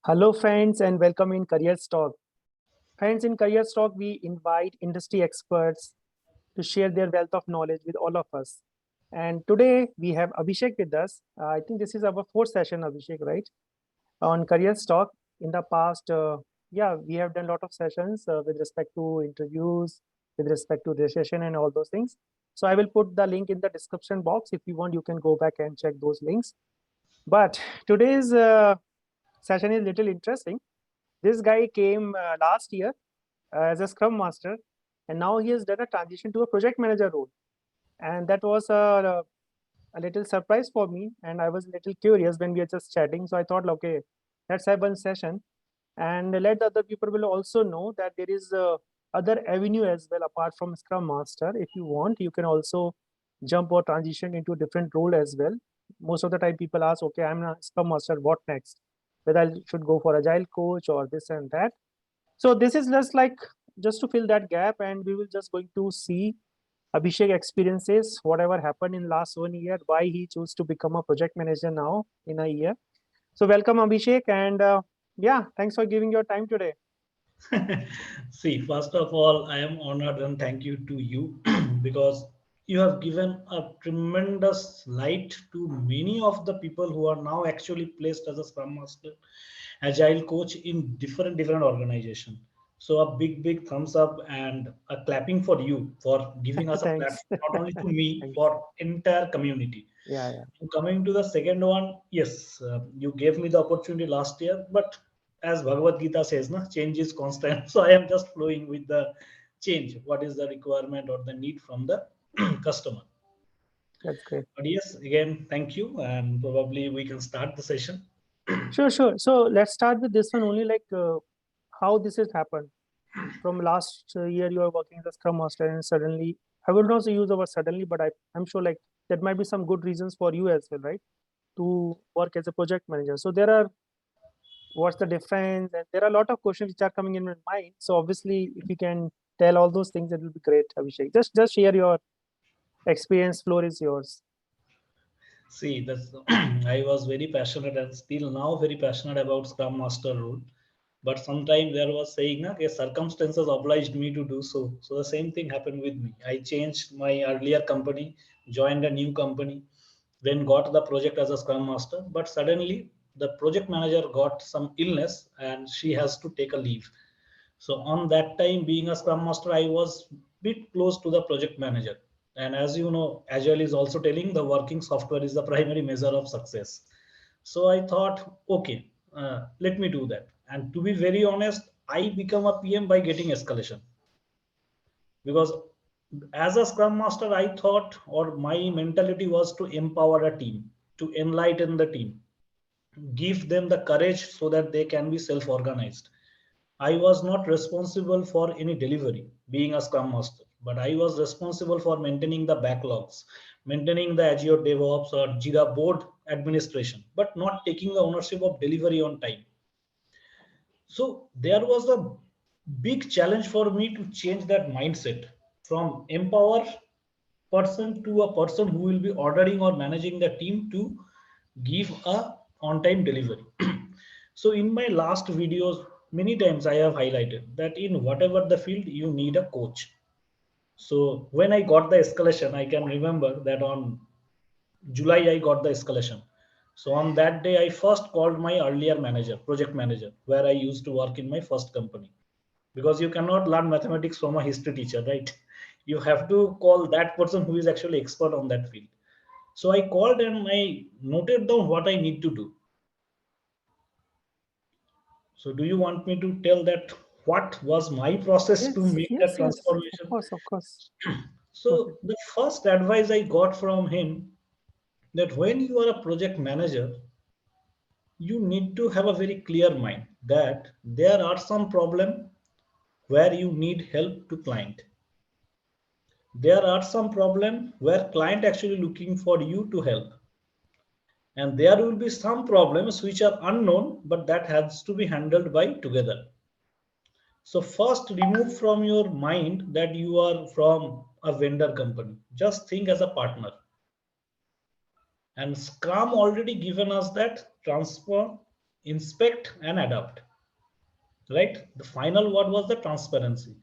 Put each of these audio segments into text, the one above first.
Hello, friends, and welcome in Career Talk. Friends, in Career Talk, we invite industry experts to share their wealth of knowledge with all of us. And today we have Abhishek with us. I think this is our fourth session, Abhishek, right? On Career Talk. In the past, we have done a lot of sessions with respect to interviews, with respect to recession and all those things. So I will put the link in the description box. If you want, you can go back and check those links. But today's session is little interesting. This guy came last year as a Scrum Master, and now he has done a transition to a project manager role. And that was a little surprise for me. And I was a little curious when we were just chatting. So I thought, okay, let's have one session and let the other people will also know that there is other avenue as well apart from Scrum Master. If you want, you can also jump or transition into a different role as well. Most of the time people ask, okay, I'm a Scrum Master, what next? Whether I should go for Agile coach or this and that. So this is just like just to fill that gap, and we will just going to see Abhishek experiences, whatever happened in last 1 year, why he chose to become a project manager now in a year. So welcome Abhishek, and thanks for giving your time today. See, first of all, I am honored and thank you to you because you have given a tremendous light to many of the people who are now actually placed as a Scrum Master, Agile coach in different organizations. So a big thumbs up and a clapping for you for giving us a Thanks. platform, not only to me, Thanks. for entire community. Yeah. Coming to the second one, yes, you gave me the opportunity last year, but as Bhagavad Gita says, na, change is constant. So I am just flowing with the change. What is the requirement or the need from the customer? That's great. But yes, again, thank you, and probably we can start the session. Sure. So let's start with this one only, like how this has happened. From last year, you are working as a Scrum Master, and suddenly, I would not say use the word suddenly, but I'm sure like there might be some good reasons for you as well, right? To work as a project manager. So there are what's the difference, and there are a lot of questions which are coming in my mind. So obviously, if you can tell all those things, it will be great, Abhishek. Just share your experience. Floor is yours. See, that's I was very passionate and still now very passionate about Scrum Master role. But sometimes there was saying, na, okay, circumstances obliged me to do so. So the same thing happened with me. I changed my earlier company, joined a new company, then got the project as a Scrum Master. But suddenly the project manager got some illness and she has to take a leave. So on that time, being a Scrum Master, I was bit close to the project manager. And as you know, Agile is also telling the working software is the primary measure of success. So I thought, okay, let me do that. And to be very honest, I become a PM by getting escalation because as a Scrum Master, I thought, or my mentality was to empower a team, to enlighten the team, give them the courage so that they can be self-organized. I was not responsible for any delivery, being a Scrum Master, but I was responsible for maintaining the backlogs, maintaining the Azure DevOps or Jira board administration, but not taking the ownership of delivery on time. So there was a big challenge for me to change that mindset from empower person to a person who will be ordering or managing the team to give a on-time delivery. So in my last videos, many times I have highlighted that in whatever the field, you need a coach. So when I got the escalation, I can remember that on July I got the escalation. So on that day, I first called my earlier manager, project manager, where I used to work in my first company. Because you cannot learn mathematics from a history teacher, right? You have to call that person who is actually expert on that field. So I called and I noted down what I need to do. So do you want me to tell that what was my process to Yes, make that yes, yes. Of transformation? course, of course. Go ahead. So the first advice I got from him that when you are a project manager, you need to have a very clear mind that there are some problem where you need help to client. There are some problem where client actually looking for you to help. And there will be some problems which are unknown, but that has to be handled by together. So first remove from your mind that you are from a vendor company. Just think as a partner. And Scrum already given us that transfer inspect and adapt, right? The final word was the transparency.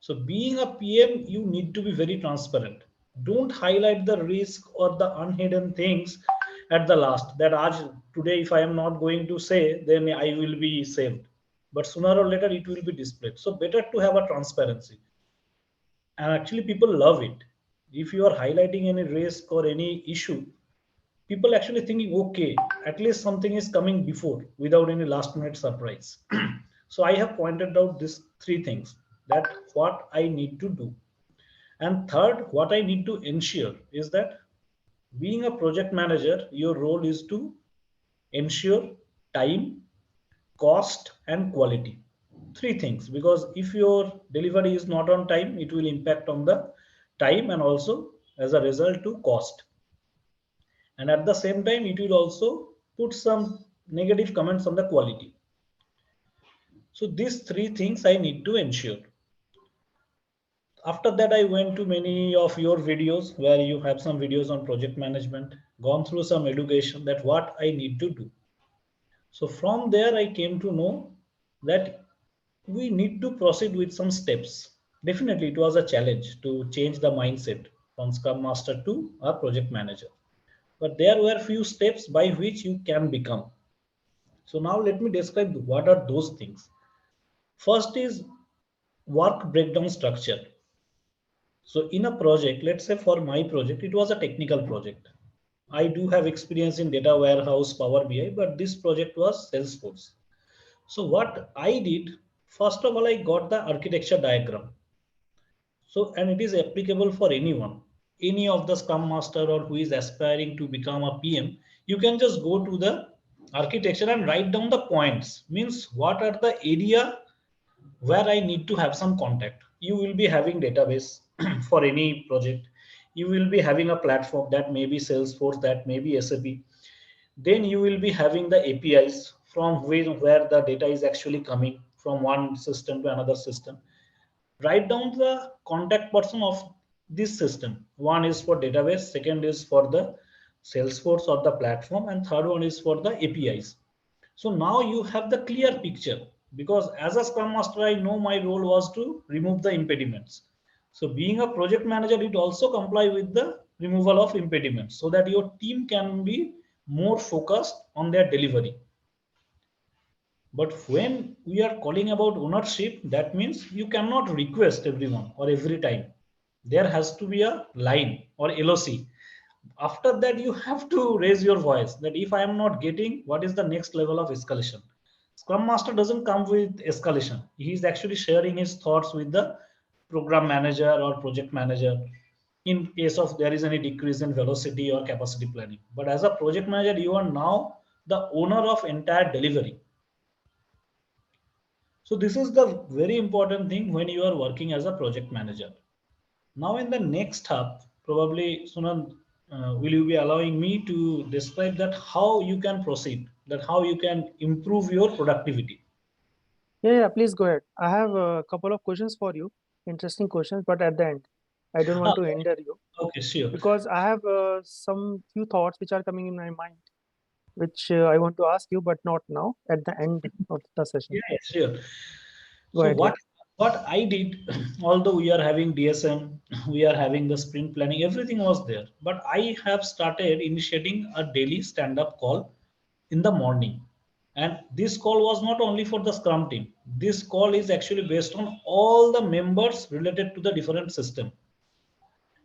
So being a PM, you need to be very transparent. Don't highlight the risk or the unhidden things at the last, that today if I am not going to say, then I will be saved, but sooner or later it will be displayed. So better to have a transparency, and actually people love it. If you are highlighting any risk or any issue, people actually thinking, okay, at least something is coming before, without any last minute surprise. So I have pointed out these three things, that what I need to do. And third, what I need to ensure is that, being a project manager, your role is to ensure time, cost and quality. Three things, because if your delivery is not on time, it will impact on the time and also as a result to cost. And at the same time, it will also put some negative comments on the quality. So these three things I need to ensure. After that, I went to many of your videos where you have some videos on project management, gone through some education, that what I need to do. So from there, I came to know that we need to proceed with some steps. Definitely, it was a challenge to change the mindset from Scrum Master to a project manager. But there were few steps by which you can become. So now let me describe what are those things. First is work breakdown structure. So in a project, let's say for my project, it was a technical project. I do have experience in data warehouse, Power BI, but this project was Salesforce. So what I did, first of all, I got the architecture diagram. So, and it is applicable for anyone, any of the Scrum Master or who is aspiring to become a PM. You can just go to the architecture and write down the points. Means what are the area where I need to have some contact. You will be having database for any project. You will be having a platform, that may be Salesforce, that may be SAP. Then you will be having the APIs from where the data is actually coming from one system to another system. Write down the contact person of this system. One is for database, second is for the Salesforce or the platform, and third one is for the APIs. So now you have the clear picture, because as a Scrum Master, I know my role was to remove the impediments. So being a project manager, it also comply with the removal of impediments, so that your team can be more focused on their delivery. But when we are calling about ownership, that means you cannot request everyone or every time. There has to be a line or LOC. After that, you have to raise your voice, that if I am not getting, what is the next level of escalation? Scrum Master doesn't come with escalation. He is actually sharing his thoughts with the program manager or project manager in case of there is any decrease in velocity or capacity planning. But as a project manager, you are now the owner of entire delivery. So this is the very important thing when you are working as a project manager. Now in the next hub, probably Sunan, will you be allowing me to describe that how you can proceed, that how you can improve your productivity? Yeah, please go ahead. I have a couple of questions for you, interesting questions, but at the end, I don't want to hinder you Okay, sure. because I have some few thoughts which are coming in my mind, which I want to ask you, but not now, at the end of the Yeah, session. yeah, sure. Go So ahead, yeah. what I did, although we are having DSM, we are having the sprint planning, everything was there. But I have started initiating a daily stand-up call in the morning. And this call was not only for the Scrum team. This call is actually based on all the members related to the different system.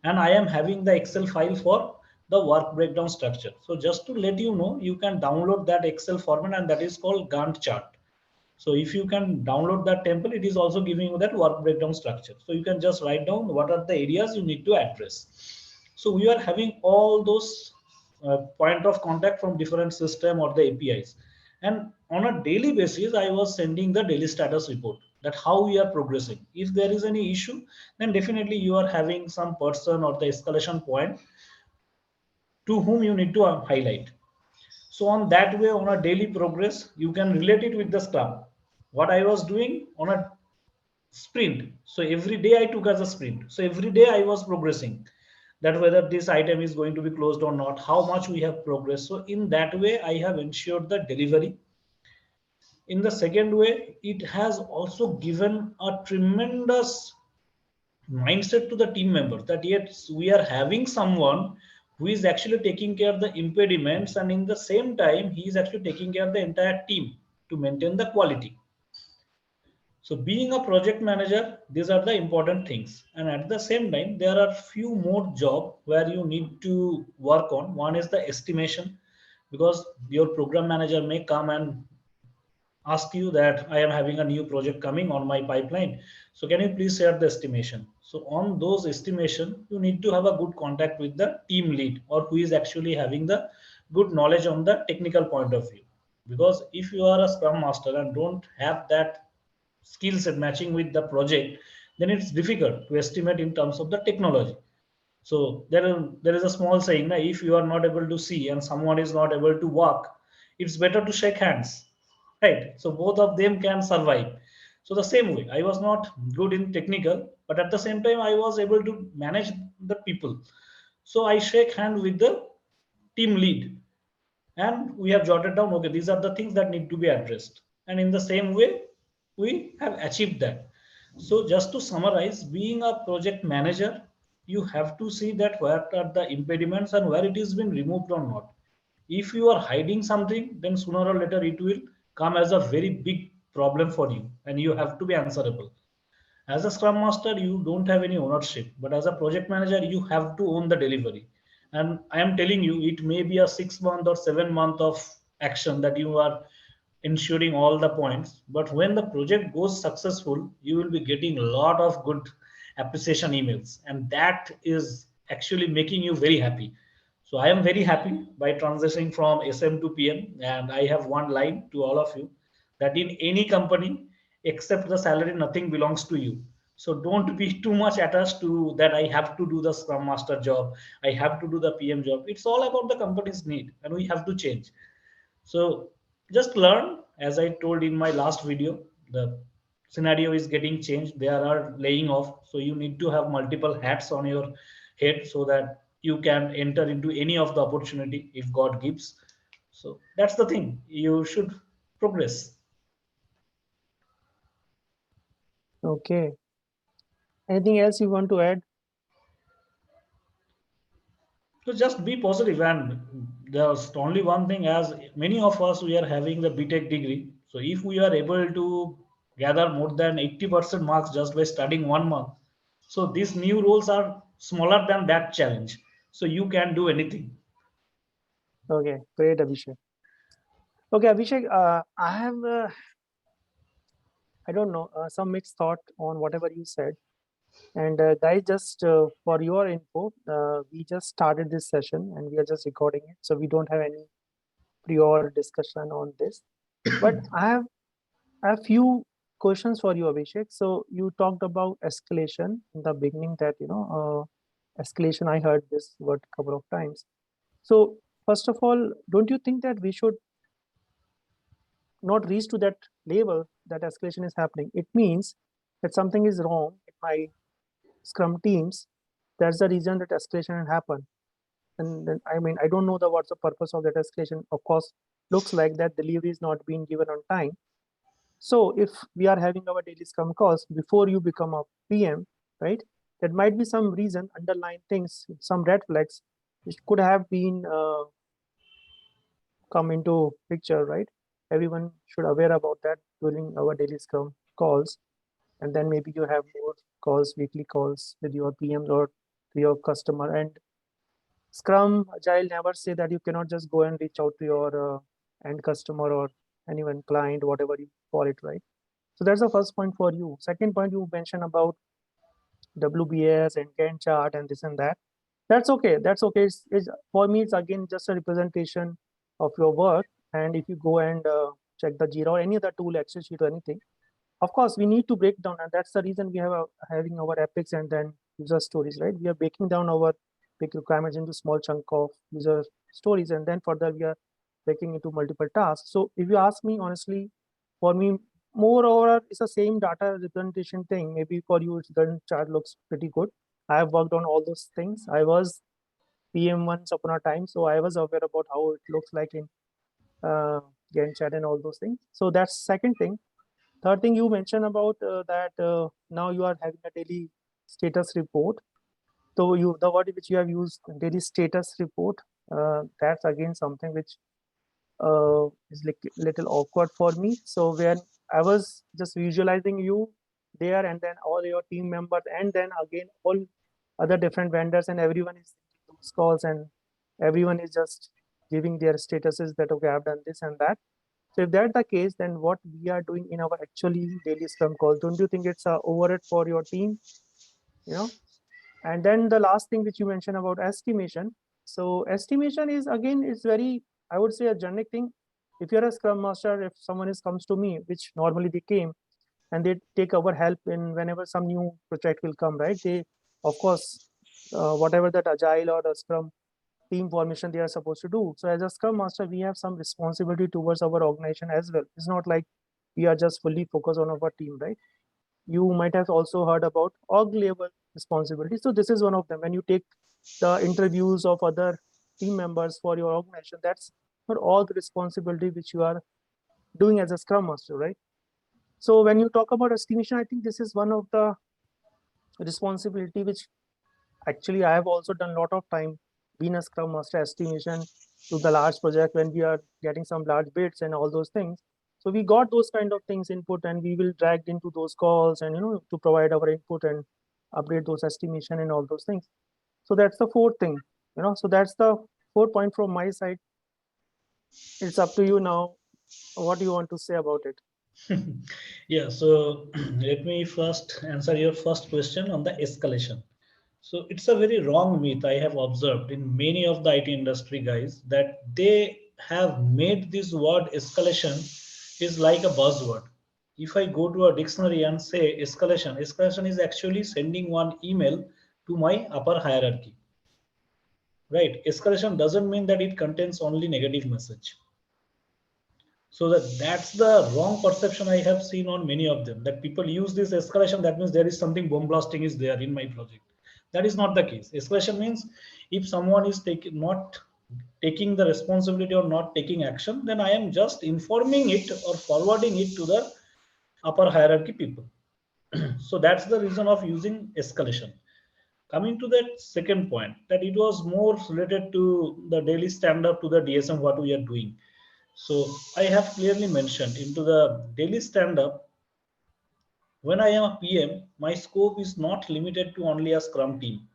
And I am having the Excel file for the work breakdown structure. So just to let you know, you can download that Excel format, and that is called Gantt chart. So if you can download that template, it is also giving you that work breakdown structure. So you can just write down what are the areas you need to address. So we are having all those point of contact from different system or the APIs. And on a daily basis, I was sending the daily status report, that how we are progressing. If there is any issue, then definitely you are having some person or the escalation point to whom you need to highlight. So on that way, on a daily progress, you can relate it with the Scrum. What I was doing on a sprint. So every day I took as a sprint. So every day I was progressing, that whether this item is going to be closed or not, how much we have progressed. So in that way, I have ensured the delivery. In the second way, it has also given a tremendous mindset to the team members that yes, we are having someone who is actually taking care of the impediments, and in the same time he is actually taking care of the entire team to maintain the quality. So being a project manager, these are the important things. And at the same time, there are few more job where you need to work on. One is the estimation, because your program manager may come and ask you that I am having a new project coming on my pipeline. So can you please share the estimation? So on those estimation, you need to have a good contact with the team lead or who is actually having the good knowledge on the technical point of view. Because if you are a scrum master and don't have that skill set matching with the project, then it's difficult to estimate in terms of the technology. So there is a small saying, if you are not able to see and someone is not able to walk, it's better to shake hands, right? So both of them can survive. So the same way, I was not good in technical, but at the same time, I was able to manage the people. So I shake hand with the team lead, and we have jotted down, okay, these are the things that need to be addressed, and in the same way we have achieved that. So just to summarize, being a project manager, you have to see that where are the impediments and where it is been removed or not. If you are hiding something, then sooner or later it will come as a very big problem for you and you have to be answerable. As a scrum master, you don't have any ownership, but as a project manager, you have to own the delivery. And I am telling you, it may be a 6 month or 7 month of action that you are ensuring all the points, but when the project goes successful, you will be getting a lot of good appreciation emails, and that is actually making you very happy. So I am very happy by transitioning from SM to PM, and I have one line to all of you, that in any company except the salary, nothing belongs to you. So don't be too much attached to that I have to do the scrum master job, I have to do the PM job. It's all about the company's need and we have to change. So just learn, as I told in my last video, the scenario is getting changed. There are laying off. So you need to have multiple hats on your head so that you can enter into any of the opportunity if God gives. So that's the thing. You should progress. Okay. Anything else you want to add? So just be positive, and there's only one thing. As many of us, we are having the BTech degree. So if we are able to gather more than 80% marks just by studying 1 month, so these new roles are smaller than that challenge. So you can do anything. Okay, great, Abhishek. Okay, Abhishek, I have, I don't know, some mixed thought on whatever you said. And guys, just for your info, we just started this session and we are just recording it. So we don't have any prior discussion on this. But I have a few questions for you, Abhishek. So you talked about escalation in the beginning that, escalation, I heard this word a couple of times. So first of all, don't you think that we should not reach to that level that escalation is happening? It means that something is wrong in my Scrum teams. That's the reason that escalation had happened. And then, I mean, I don't know the what's the purpose of that escalation. Of course, looks like that delivery is not being given on time. So if we are having our daily Scrum calls before you become a PM, right? There might be some reason, underlying things, some red flags, which could have been come into picture, right? Everyone should aware about that during our daily Scrum calls, and then maybe you have more calls, weekly calls with your PMs or to your customer. And Scrum, Agile never say that you cannot just go and reach out to your end customer or anyone, client, whatever you call it, right? So that's the first point for you. Second point, you mentioned about WBS and Gantt chart and this and that. That's okay. That's okay. For me, it's again just a representation of your work. And if you go and check the Jira or any other tool, Excel sheet or anything, of course, we need to break down, and that's the reason we have having our epics and then user stories, right? We are breaking down our big requirements into small chunk of user stories, and then further we are breaking into multiple tasks. So if you ask me honestly, for me, moreover, it's the same data representation thing. Maybe for you, it's Gantt chart looks pretty good. I have worked on all those things. I was PM once upon a time, so I was aware about how it looks like in Gantt chart and all those things. So that's second thing. Third thing you mentioned about that now you are having a daily status report. So the word which you have used, daily status report, that's again something which is like little awkward for me. So when I was just visualizing you there, and then all your team members, and then again all other different vendors, and everyone is taking those calls, and everyone is just giving their statuses that okay, I've done this and that. So if that's the case, then what we are doing in our actually daily Scrum calls, don't you think it's a overhead for your team? You know, and then the last thing which you mentioned about estimation. So estimation is again, it's very, I would say, a generic thing. If you're a Scrum Master, if someone is comes to me, which normally they came and they take our help in whenever some new project will come, right? They, of course, whatever that Agile or the Scrum team formation they are supposed to do. So as a Scrum Master, we have some responsibility towards our organization as well. It's not like we are just fully focused on our team, right? You might have also heard about org level responsibility. So this is one of them. When you take the interviews of other team members for your organization, that's for all the responsibility which you are doing as a Scrum Master, right? So when you talk about estimation, I think this is one of the responsibility which actually I have also done a lot of time being a Scrum Master. Estimation to the large project when we are getting some large bids and all those things. So we got those kind of things input, and we will dragged into those calls, and to provide our input and update those estimation and all those things. So that's the fourth thing. So that's the 4 point from my side. It's up to you now. What do you want to say about it? Yeah, so let me first answer your first question on the escalation. So it's a very wrong myth I have observed in many of the IT industry guys, that they have made this word escalation is like a buzzword. If I go to a dictionary and say escalation, escalation is actually sending one email to my upper hierarchy. Right? Escalation doesn't mean that it contains only negative message. So that's the wrong perception I have seen on many of them, that people use this escalation, that means there is something bomb blasting is there in my project. That is not the case. Escalation means if someone is not taking the responsibility or not taking action, then I am just informing it or forwarding it to the upper hierarchy people. So that's the reason of using escalation. Coming to that second point, that it was more related to the daily stand up to the DSM what we are doing. So I have clearly mentioned into the daily stand up, when I am a PM, my scope is not limited to only a Scrum team.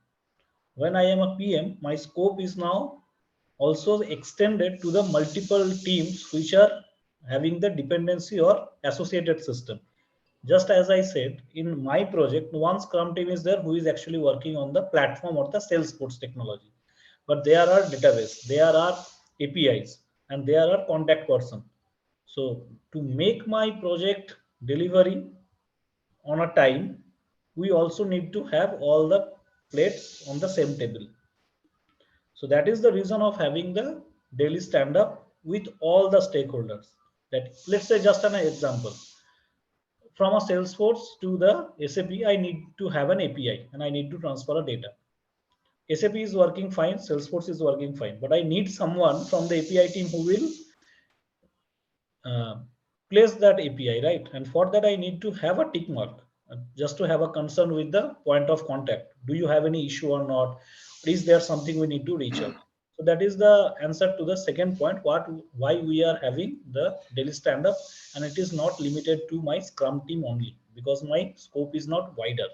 When I am a PM, my scope is now also extended to the multiple teams which are having the dependency or associated system. Just as I said, in my project, one Scrum team is there who is actually working on the platform or the Salesforce technology. But there are database, there are APIs, and there are contact person. So to make my project delivery on a time, we also need to have all the plates on the same table. So that is the reason of having the daily stand up with all the stakeholders. That, let's say, just an example, from a Salesforce to the SAP, I need to have an API and I need to transfer a data. SAP is working fine, Salesforce is working fine, but I need someone from the API team who will uh, place that API, right? And for that, I need to have a tick mark, just to have a concern with the point of contact. Do you have any issue or not? Is there something we need to reach out? So that is the answer to the second point, why we are having the daily stand up, and it is not limited to my Scrum team only, because my scope is not wider.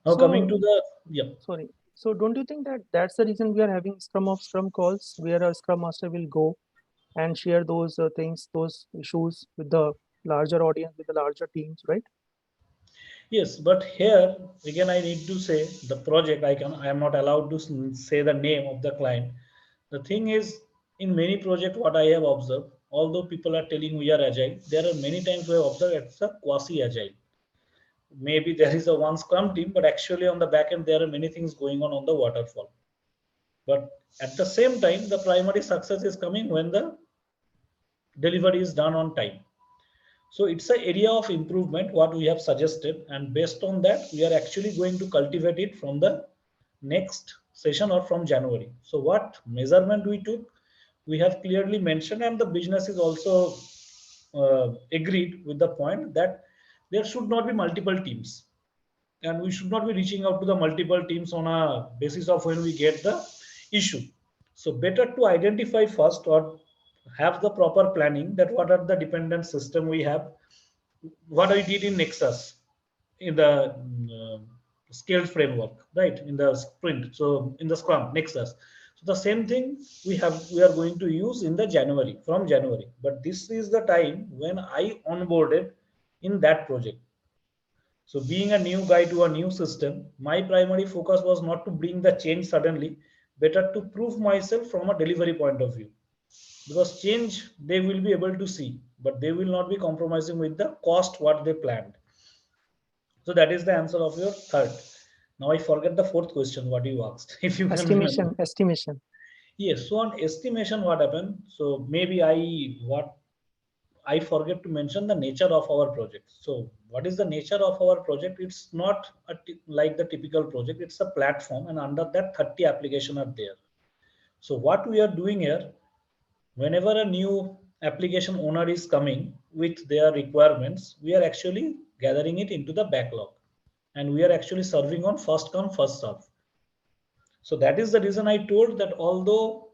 Now coming So to the, yeah. sorry. So don't you think that that's the reason we are having Scrum of Scrum calls, where a Scrum Master will go and share those things, those issues with the larger audience, with the larger teams, right? Yes, but here again I need to say the project, I am not allowed to say the name of the client. The thing is, in many projects, what I have observed, although people are telling we are agile, there are many times we have observed it's a quasi agile. Maybe there is a one Scrum team, but actually on the back end there are many things going on the waterfall. But at the same time, the primary success is coming when the delivery is done on time. So it's an area of improvement what we have suggested, and based on that, we are actually going to cultivate it from the next session or from January. So what measurement we took? we have clearly mentioned, and the business is also agreed with the point that there should not be multiple teams, and we should not be reaching out to the multiple teams on a basis of when we get the issue. So better to identify first, or have the proper planning, that what are the dependent system we have, what I did in Nexus in the scaled framework, right? In the sprint, so in the Scrum Nexus. So the same thing we are going to use in the January, from January. But this is the time when I onboarded in that project. So being a new guy to a new system, my primary focus was not to bring the change suddenly, better to prove myself from a delivery point of view. Because change they will be able to see, but they will not be compromising with the cost what they planned. So that is the answer of your third. Now I forget the fourth question what you asked. If you can remember. Estimation. Yes. So on estimation, what happened? So maybe I forget to mention the nature of our project. So what is the nature of our project? It's not like the typical project. It's a platform, and under that 30 applications are there. So what we are doing here, whenever a new application owner is coming with their requirements, we are actually gathering it into the backlog, and we are actually serving on first come first serve. So that is the reason I told that although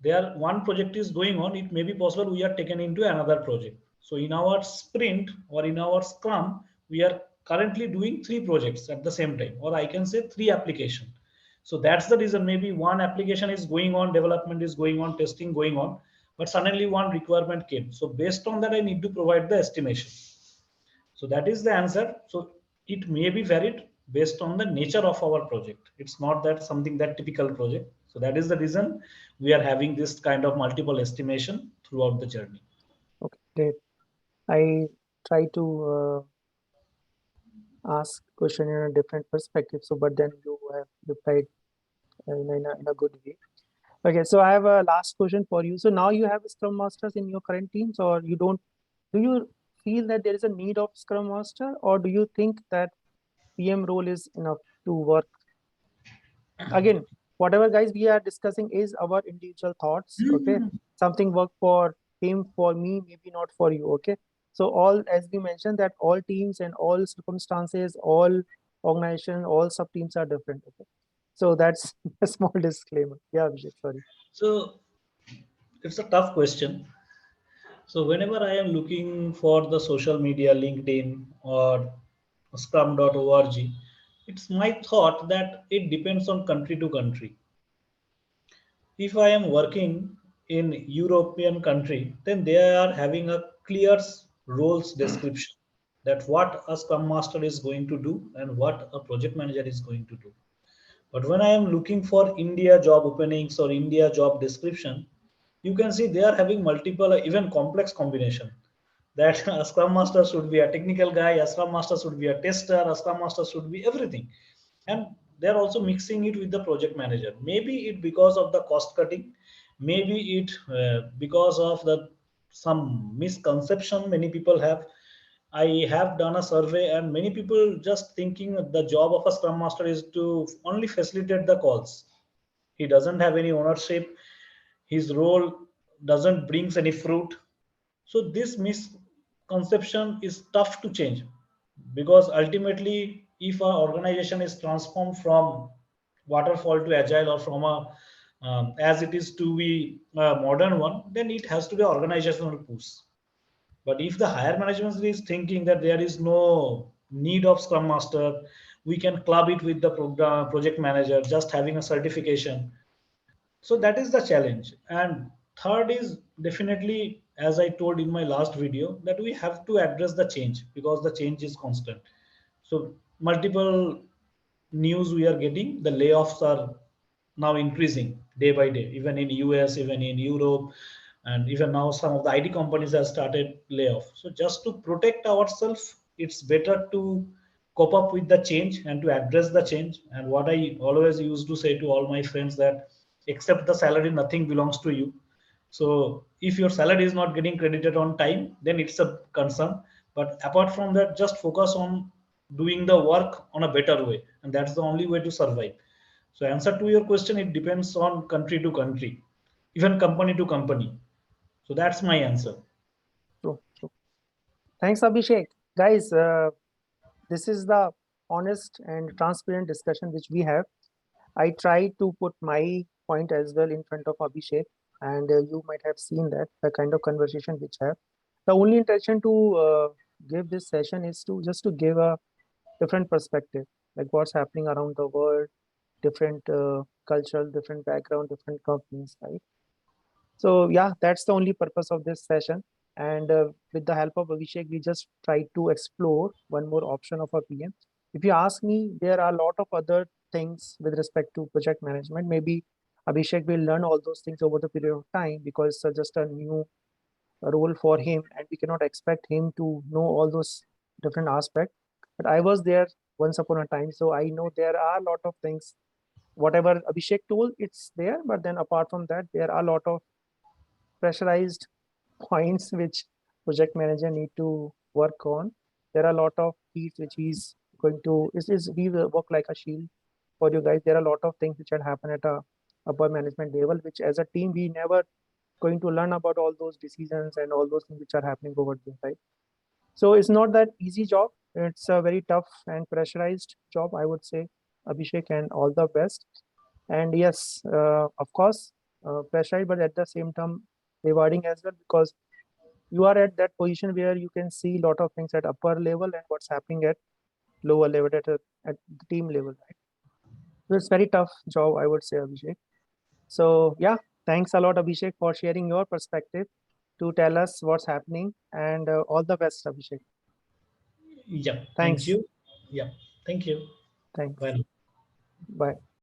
there one project is going on, it may be possible we are taken into another project. So in our sprint or in our Scrum, we are currently doing three projects at the same time, or I can say three applications. So that's the reason maybe one application is going on, development is going on, testing going on, but suddenly one requirement came. So based on that, I need to provide the estimation. So that is the answer. So it may be varied based on the nature of our project. It's not that something that typical project. So that is the reason we are having this kind of multiple estimation throughout the journey. Okay, great. I try to ask question in a different perspective. So, but then you have replied in a good way. Okay, so I have a last question for you. So now you have Scrum Masters in your current teams, or you don't? Do you feel that there is a need of Scrum Master, or do you think that PM role is enough to work? Again, whatever guys we are discussing is our individual thoughts. Okay, something work for him, for me, maybe not for you. Okay, so all, as we mentioned, that all teams and all circumstances, all organization, all sub teams are different. Okay, so that's a small disclaimer. Yeah, Abhishek, sorry. So it's a tough question. So whenever I am looking for the social media, LinkedIn or scrum.org, it's my thought that it depends on country to country. If I am working in European country, then they are having a clear roles description, that what a scrum master is going to do and what a project manager is going to do. But when I am looking for India job openings or India job description, you can see they are having multiple, even complex combination. That a scrum master should be a technical guy, a scrum master should be a tester, a scrum master should be everything. And they're also mixing it with the project manager. Maybe it because of the cost cutting, maybe it because of the some misconception many people have. I have done a survey, and many people just thinking the job of a scrum master is to only facilitate the calls. He doesn't have any ownership. His role doesn't brings any fruit. So this misconception is tough to change, because ultimately, if our organization is transformed from waterfall to agile, or from a as it is to be a modern one, then it has to be organizational push. But if the higher management is thinking that there is no need of Scrum Master, we can club it with the program, project manager, just having a certification. So that is the challenge. And third is definitely, as I told in my last video, that we have to address the change, because the change is constant. So multiple news we are getting, the layoffs are now increasing day by day, even in US, even in Europe, and even now some of the IT companies have started layoff. So just to protect ourselves, it's better to cope up with the change and to address the change. And what I always used to say to all my friends, that except the salary, nothing belongs to you. So if your salary is not getting credited on time, then it's a concern. But apart from that, just focus on doing the work on a better way, and that's the only way to survive. So answer to your question, it depends on country to country. even company to company. So that's my answer. True, true. Thanks, Abhishek. Guys, this is the honest and transparent discussion which we have. I try to put my point as well in front of Abhishek, and you might have seen that the kind of conversation which have. The only intention to give this session is to just to give a different perspective, like what's happening around the world, different cultural, different background, different companies, right? So yeah, that's the only purpose of this session. And with the help of Abhishek, we just try to explore one more option of a PM. If you ask me, there are a lot of other things with respect to project management. Maybe Abhishek will learn all those things over the period of time because it's just a new role for him, and we cannot expect him to know all those different aspects. But I was there once upon a time, so I know there are a lot of things. Whatever Abhishek told, it's there. But then apart from that, there are a lot of pressurized points which project manager need to work on. There are a lot of keys which he's going to is we will work like a shield for you guys. There are a lot of things which had happened at a upper management level, which as a team we never going to learn about all those decisions and all those things which are happening over there, right? So it's not that easy job. It's a very tough and pressurized job, I would say, Abhishek, and all the best. And yes, of course, pressurized, but at the same time rewarding as well because you are at that position where you can see a lot of things at upper level and what's happening at lower level at the team level, right? So it's very tough job, I would say, Abhishek. So yeah, thanks a lot, Abhishek, for sharing your perspective to tell us what's happening, and all the best, Abhishek. Yeah, thank Thanks. you. Yeah, thank you. Thanks. Bye now. Bye.